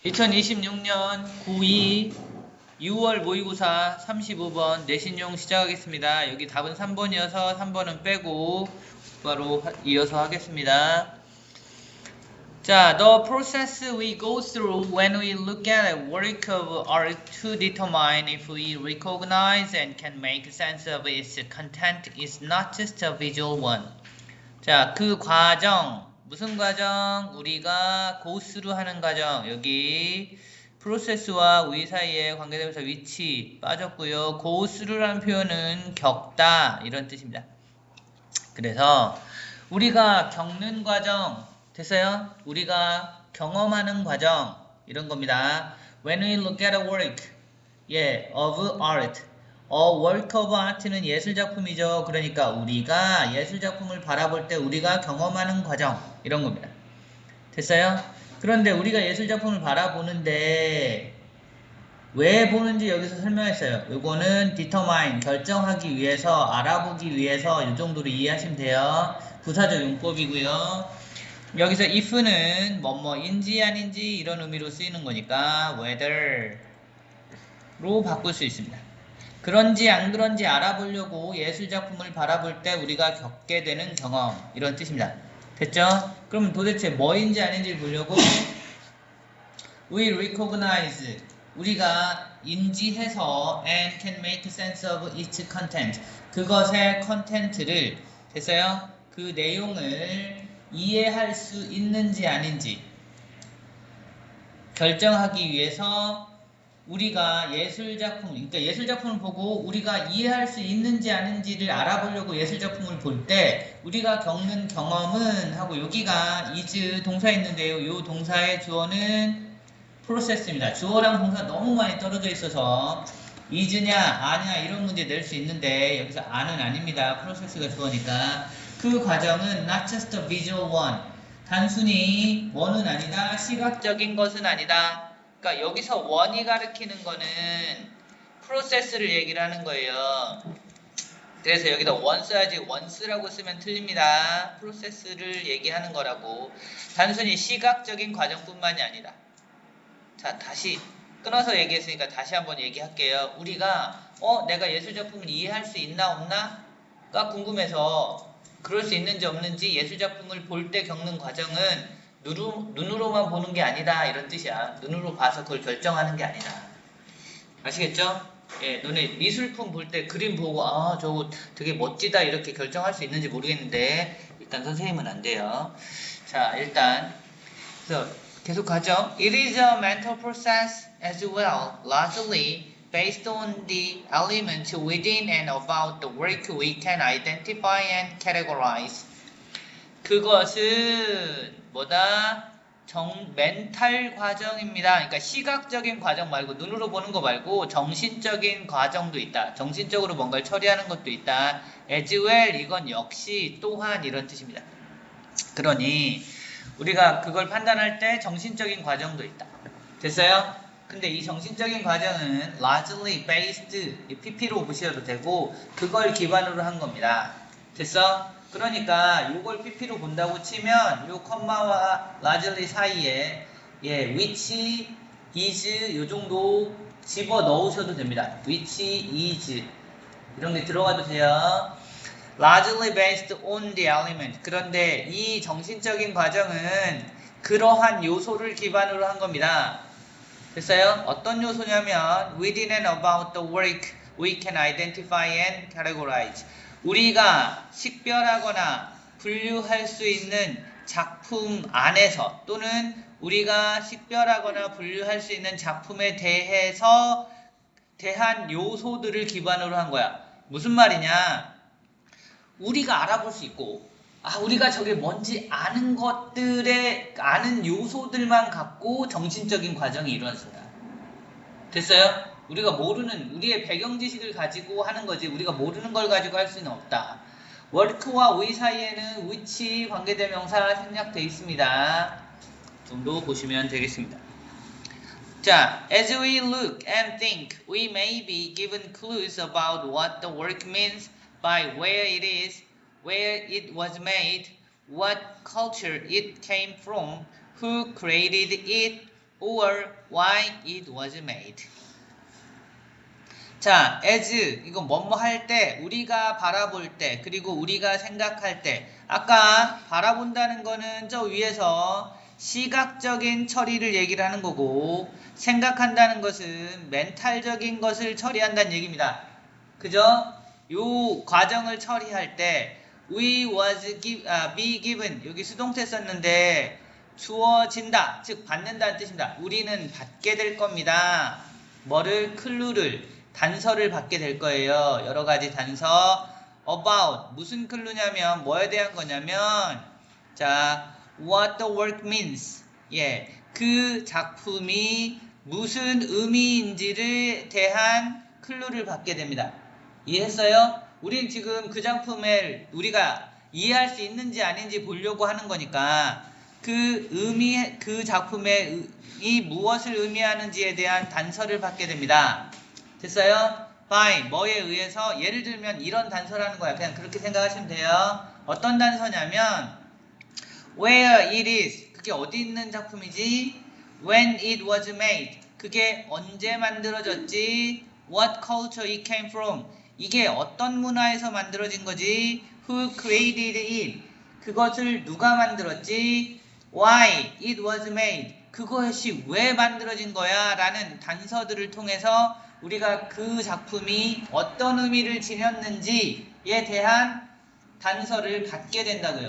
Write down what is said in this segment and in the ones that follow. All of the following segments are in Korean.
2026년 9위 6월 모의고사 35번 내신용 시작하겠습니다. 여기 답은 3번이어서 3번은 빼고 바로 이어서 하겠습니다. 자, the process we go through when we look at a work of art to determine if we recognize and can make sense of its content is not just a visual one. 자, 그 과정, 무슨 과정? 우리가 go through 하는 과정. 여기 프로세스와 we 사이에 관계대명사 위치 빠졌고요. go through라는 표현은 겪다 이런 뜻입니다. 그래서 우리가 겪는 과정 됐어요? 우리가 경험하는 과정 이런 겁니다. When we look at a work, of art. work of art는 예술작품이죠. 그러니까 우리가 예술작품을 바라볼 때 우리가 경험하는 과정 이런 겁니다. 됐어요? 그런데 우리가 예술작품을 바라보는데 왜 보는지 여기서 설명했어요. 요거는 determine, 결정하기 위해서, 알아보기 위해서 이 정도로 이해하시면 돼요. 부사적 용법이고요. 여기서 if는 뭐뭐인지 아닌지 이런 의미로 쓰이는 거니까 whether로 바꿀 수 있습니다. 그런지 안 그런지 알아보려고 예술작품을 바라볼 때 우리가 겪게 되는 경험 이런 뜻입니다. 됐죠? 그럼 도대체 뭐인지 아닌지를 보려고 we recognize 우리가 인지해서 and can make sense of its content 그것의 컨텐츠를 됐어요? 그 내용을 이해할 수 있는지 아닌지 결정하기 위해서 우리가 예술작품, 그러니까 예술작품을 보고 우리가 이해할 수 있는지 아닌지를 알아보려고 예술작품을 볼 때 우리가 겪는 경험은 하고 여기가 is 동사 있는데요. 이 동사의 주어는 process입니다. 주어랑 동사 너무 많이 떨어져 있어서 is냐, 아냐 이런 문제 낼 수 있는데 여기서 아는 아닙니다. process가 주어니까 그 과정은 not just a visual one. 단순히 뭐는 아니다. 시각적인 것은 아니다. 그러니까 여기서 원이 가리키는 거는 프로세스를 얘기를 하는 거예요. 그래서 여기다 원 써야지 원스라고 쓰면 틀립니다. 프로세스를 얘기하는 거라고. 단순히 시각적인 과정뿐만이 아니다. 자, 다시 끊어서 얘기했으니까 다시 한번 얘기할게요. 우리가 내가 예술작품을 이해할 수 있나 없나가 궁금해서 그럴 수 있는지 없는지 예술작품을 볼 때 겪는 과정은 눈으로만 보는 게 아니다 이런 뜻이야. 눈으로 봐서 그걸 결정하는 게 아니다. 아시겠죠? 예, 너네 미술품 볼 때 그림 보고 저거 되게 멋지다 이렇게 결정할 수 있는지 모르겠는데 일단 선생님은 안 돼요. 자, 일단 그래서 계속 가죠. It is a mental process as well, largely based on the elements within and about the work we can identify and categorize. 그것은 뭐다? 멘탈 과정입니다. 그러니까 시각적인 과정 말고 눈으로 보는 거 말고 정신적인 과정도 있다. 정신적으로 뭔가를 처리하는 것도 있다. as well 이건 역시 또한 이런 뜻입니다. 그러니 우리가 그걸 판단할 때 정신적인 과정도 있다. 됐어요? 근데 이 정신적인 과정은 largely based, PP로 보셔도 되고 그걸 기반으로 한 겁니다. 됐어? 그러니까 이걸 PP로 본다고 치면 요 컴마와 largely 사이에 which, is 요 정도 집어 넣으셔도 됩니다. which, is 이런 게 들어가도 돼요. largely based on the element. 그런데 이 정신적인 과정은 그러한 요소를 기반으로 한 겁니다. 됐어요? 어떤 요소냐면 within and about the work we can identify and categorize. 우리가 식별하거나 분류할 수 있는 작품 안에서 또는 우리가 식별하거나 분류할 수 있는 작품에 대한 요소들을 기반으로 한 거야. 무슨 말이냐? 우리가 알아볼 수 있고 우리가 저게 뭔지 아는 아는 요소들만 갖고 정신적인 과정이 이루어진다. 됐어요? 우리가 모르는 우리의 배경 지식을 가지고 하는 거지 우리가 모르는 걸 가지고 할 수는 없다. work와 we 사이에는 which 관계대명사 생략되어 있습니다. 정도 보시면 되겠습니다. 자, as we look and think, we may be given clues about what the work means by where it is, where it was made, what culture it came from, who created it, or why it was made. 자, as 이거 뭐뭐 할 때, 우리가 바라볼 때, 그리고 우리가 생각할 때, 아까 바라본다는 거는 저 위에서 시각적인 처리를 얘기를 하는 거고, 생각한다는 것은 멘탈적인 것을 처리한다는 얘기입니다. 그죠? 요 과정을 처리할 때 we was be given, 여기 수동태 썼는데 주어진다, 즉 받는다는 뜻입니다. 우리는 받게 될 겁니다. 뭐를? 클루를, 단서를 받게 될 거예요. 여러 가지 단서. about, 무슨 클루냐면 뭐에 대한 거냐면, 자, what the work means. 예, 그 작품이 무슨 의미인지를 대한 클루를 받게 됩니다. 이해했어요? 우린 지금 그 작품을 우리가 이해할 수 있는지 아닌지 보려고 하는 거니까 그 작품의 이 무엇을 의미하는지에 대한 단서를 받게 됩니다. 됐어요? by, 뭐에 의해서, 예를 들면 이런 단서라는 거야. 그냥 그렇게 생각하시면 돼요. 어떤 단서냐면 where it is, 그게 어디 있는 작품이지? when it was made, 그게 언제 만들어졌지? what culture it came from, 이게 어떤 문화에서 만들어진 거지? who created it, 그것을 누가 만들었지? why it was made, 그것이 왜 만들어진 거야? 라는 단서들을 통해서 우리가 그 작품이 어떤 의미를 지녔는지에 대한 단서를 받게 된다고요.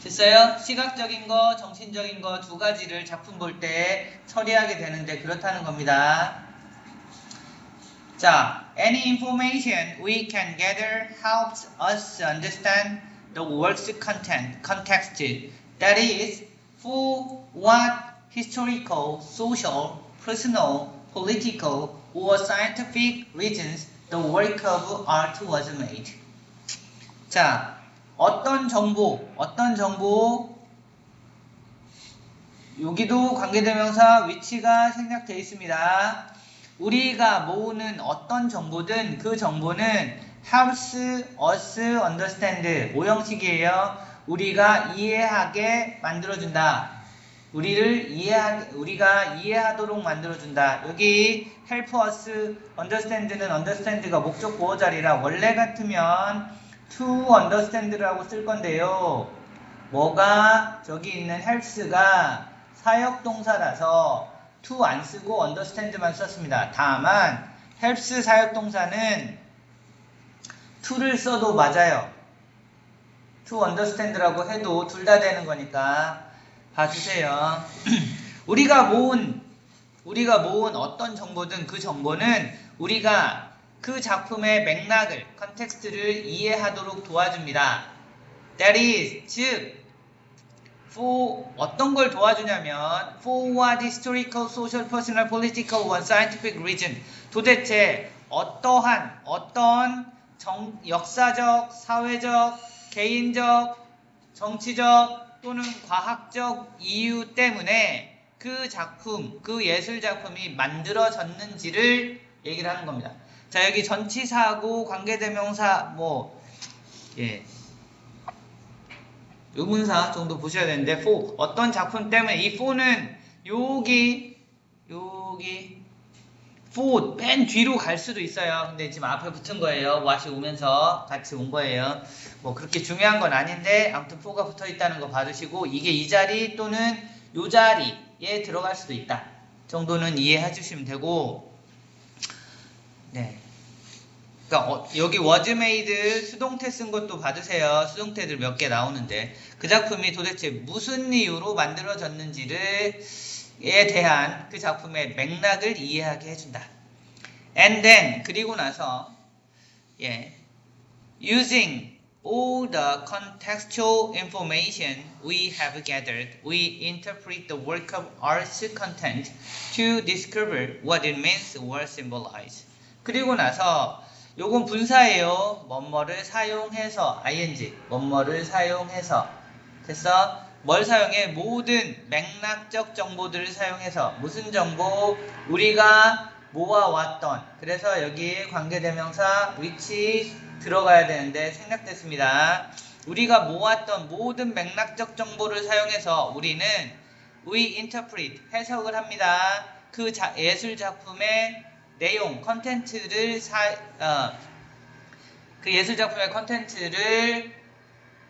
됐어요? 시각적인 거, 정신적인 거 두 가지를 작품 볼 때 처리하게 되는데 그렇다는 겁니다. 자, any information we can gather helps us understand the work's context. That is, for what historical, social, personal, political, or scientific reasons the work of art was made. 자, 어떤 정보, 여기도 관계대명사 위치가 생략되어 있습니다. 우리가 모으는 어떤 정보든 그 정보는 helps us understand, 오형식이에요. 우리가 이해하게 만들어준다. 우리가 이해하도록 만들어준다. 여기 help us understand는 understand가 목적 보호 자리라 원래 같으면 to understand라고 쓸 건데요. 뭐가 저기 있는 helps가 사역동사라서 to 안 쓰고 understand만 썼습니다. 다만 helps 사역동사는 to를 써도 맞아요. to understand라고 해도 둘 다 되는 거니까 봐주세요. 우리가 모은 어떤 정보든 그 정보는 우리가 그 작품의 맥락을, 컨텍스트를 이해하도록 도와줍니다. That is, 즉 for 어떤 걸 도와주냐면 for what historical, social, personal, political, or scientific reason, 도대체 어떤 역사적, 사회적, 개인적, 정치적 또는 과학적 이유 때문에 그 작품, 그 예술 작품이 만들어졌는지를 얘기를 하는 겁니다. 자, 여기 전치사하고 관계대명사 의문사 정도 보셔야 되는데 for 어떤 작품 때문에, 이 for는 여기 for 맨 뒤로 갈 수도 있어요. 근데 지금 앞에 붙은 거예요. what이 오면서 같이 온 거예요. 뭐 그렇게 중요한 건 아닌데 아무튼 for가 붙어 있다는 거 봐주시고, 이게 이 자리 또는 요 자리에 들어갈 수도 있다 정도는 이해해 주시면 되고, 네. 그러니까 여기 was made 수동태 쓴 것도 봐주세요. 수동태들 몇 개 나오는데 그 작품이 도대체 무슨 이유로 만들어졌는지에 대한 그 작품의 맥락을 이해하게 해준다. And then, 그리고 나서 using all the contextual information we have gathered, we interpret the work of art's content to discover what it means or symbolize. 그리고 나서 요건 분사예요. 뭐뭐를 사용해서, ing, 뭐뭐를 사용해서. 됐어? 뭘 사용해? 모든 맥락적 정보들을 사용해서. 무슨 정보? 우리가 모아왔던. 그래서 여기 관계대명사 which 들어가야 되는데 생략됐습니다. 우리가 모았던 모든 맥락적 정보를 사용해서 우리는 we interpret, 해석을 합니다. 그 예술 작품의 내용, 컨텐츠를 그 예술 작품의 컨텐츠를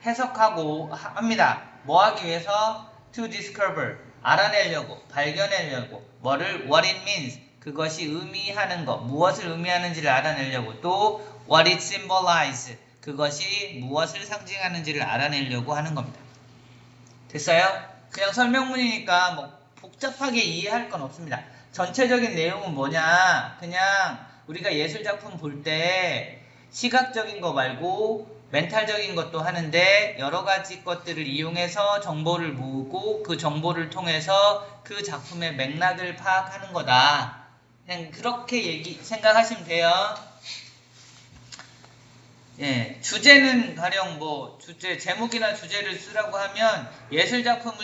해석하고 합니다. 뭐 하기 위해서? to discover, 알아내려고, 발견하려고. 뭐를? what it means, 그것이 의미하는 것, 무엇을 의미하는지를 알아내려고. 또 what it symbolizes, 그것이 무엇을 상징하는지를 알아내려고 하는 겁니다. 됐어요? 그냥 설명문이니까 뭐 복잡하게 이해할 건 없습니다. 전체적인 내용은 뭐냐? 그냥 우리가 예술작품 볼 때 시각적인 거 말고 멘탈적인 것도 하는데 여러 가지 것들을 이용해서 정보를 모으고 그 정보를 통해서 그 작품의 맥락을 파악하는 거다. 그냥 그렇게 생각하시면 돼요. 예, 주제는 가령 뭐 제목이나 주제를 쓰라고 하면 예술작품을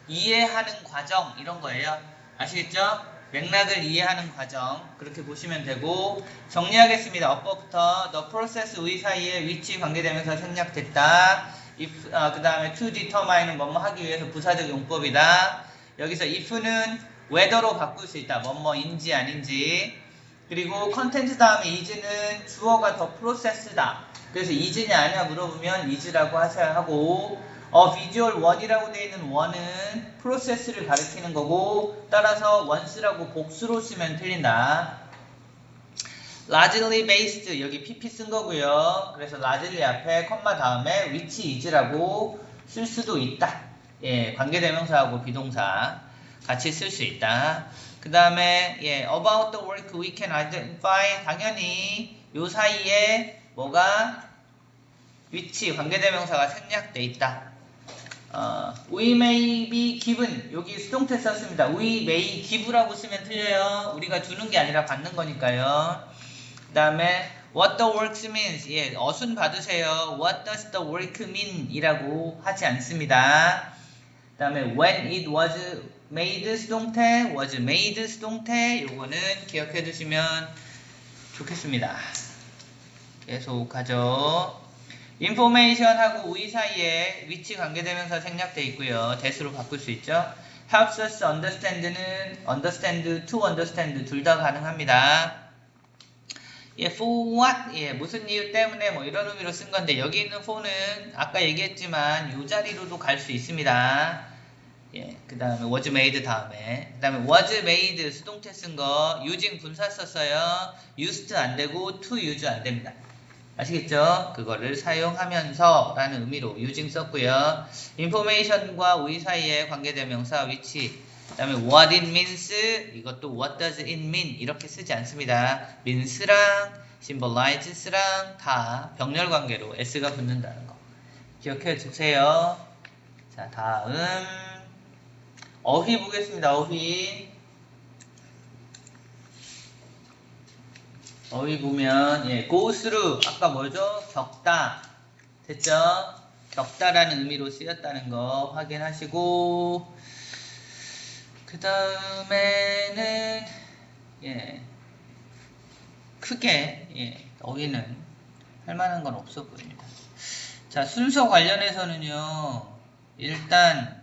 이해하는 과정 이런 거예요. 아시겠죠? 맥락을 이해하는 과정 그렇게 보시면 되고 정리하겠습니다. 어법부터 the process 의 사이에 위치 관계되면서 생략됐다. if 그 다음에 to determine은 뭐뭐 하기 위해서 부사적 용법이다. 여기서 if는 whether로 바꿀 수 있다. 뭐뭐인지 아닌지. 그리고 컨텐츠 다음에 is는 주어가 더 프로세스다. 그래서 is냐 아니냐 물어보면 is라고 하셔야 하고 visual one이라고 되어 있는 one은 프로세스를 가리키는 거고 따라서 once라고 복수로 쓰면 틀린다. largely based 여기 pp 쓴 거고요. 그래서 largely 앞에 컴마 다음에 which is라고 쓸 수도 있다. 예, 관계대명사하고 비동사 같이 쓸 수 있다. 그 다음에 예, about the work we can identify 당연히 요 사이에 뭐가 which 관계대명사가 생략돼 있다. we may be given 여기 수동태 썼습니다. we may give라고 쓰면 틀려요. 우리가 주는 게 아니라 받는 거니까요. 그 다음에 what the works means 예, 어순 받으세요. what does the work mean 이라고 하지 않습니다. 그 다음에 when it was made 수동태 was made 수동태 요거는 기억해 두시면 좋겠습니다. 계속 가죠. information하고 we 사이에 위치 관계대명사 생략되어 있고요. 대수로 바꿀 수 있죠. helps us understand는 understand, to understand 둘 다 가능합니다. 예, for what? 예, 무슨 이유 때문에 뭐 이런 의미로 쓴 건데 여기 있는 for는 아까 얘기했지만 이 자리로도 갈 수 있습니다. 예, 그 다음에 was made 다음에 그 다음에 was made 수동태 쓴 거 using 분사 썼어요. used 안 되고 to use 안 됩니다. 아시겠죠? 그거를 사용하면서 라는 의미로 using 썼고요. information과 we 사이에 관계대명사 which 그 다음에 what it means 이것도 what does it mean 이렇게 쓰지 않습니다. means랑 symbolizes랑 다 병렬 관계로 s가 붙는다는 거 기억해 주세요. 자, 다음 어휘 보겠습니다. 어휘 보면 예, go through 아까 뭐죠? 겪다 됐죠? 겪다라는 의미로 쓰였다는 거 확인하시고 그 다음에는 예, 크게 예, 어휘는 할 만한 건 없어 보입니다. 자, 순서 관련해서는요 일단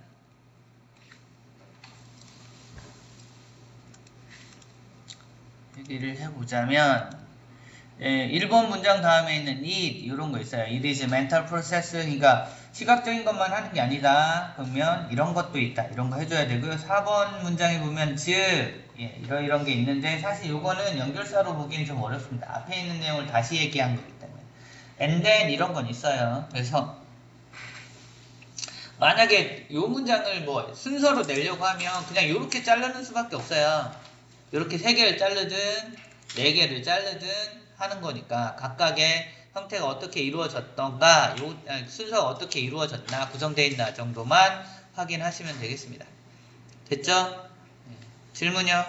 얘기를 해보자면 예, 1번 문장 다음에 있는 it 이런 거 있어요. It is mental process 그러니까 시각적인 것만 하는 게 아니다. 그러면 이런 것도 있다. 이런 거 해줘야 되고요. 4번 문장에 보면 즉 예, 이런 게 있는데 사실 이거는 연결사로 보기는 좀 어렵습니다. 앞에 있는 내용을 다시 얘기한 거기 때문에 and then 이런 건 있어요. 그래서 만약에 이 문장을 뭐 순서로 내려고 하면 그냥 이렇게 자르는 수밖에 없어요. 이렇게 3개를 자르든 4개를 자르든 하는 거니까 각각의 형태가 어떻게 이루어졌던가 순서가 어떻게 이루어졌나 구성되어 있나 정도만 확인하시면 되겠습니다. 됐죠? 질문요?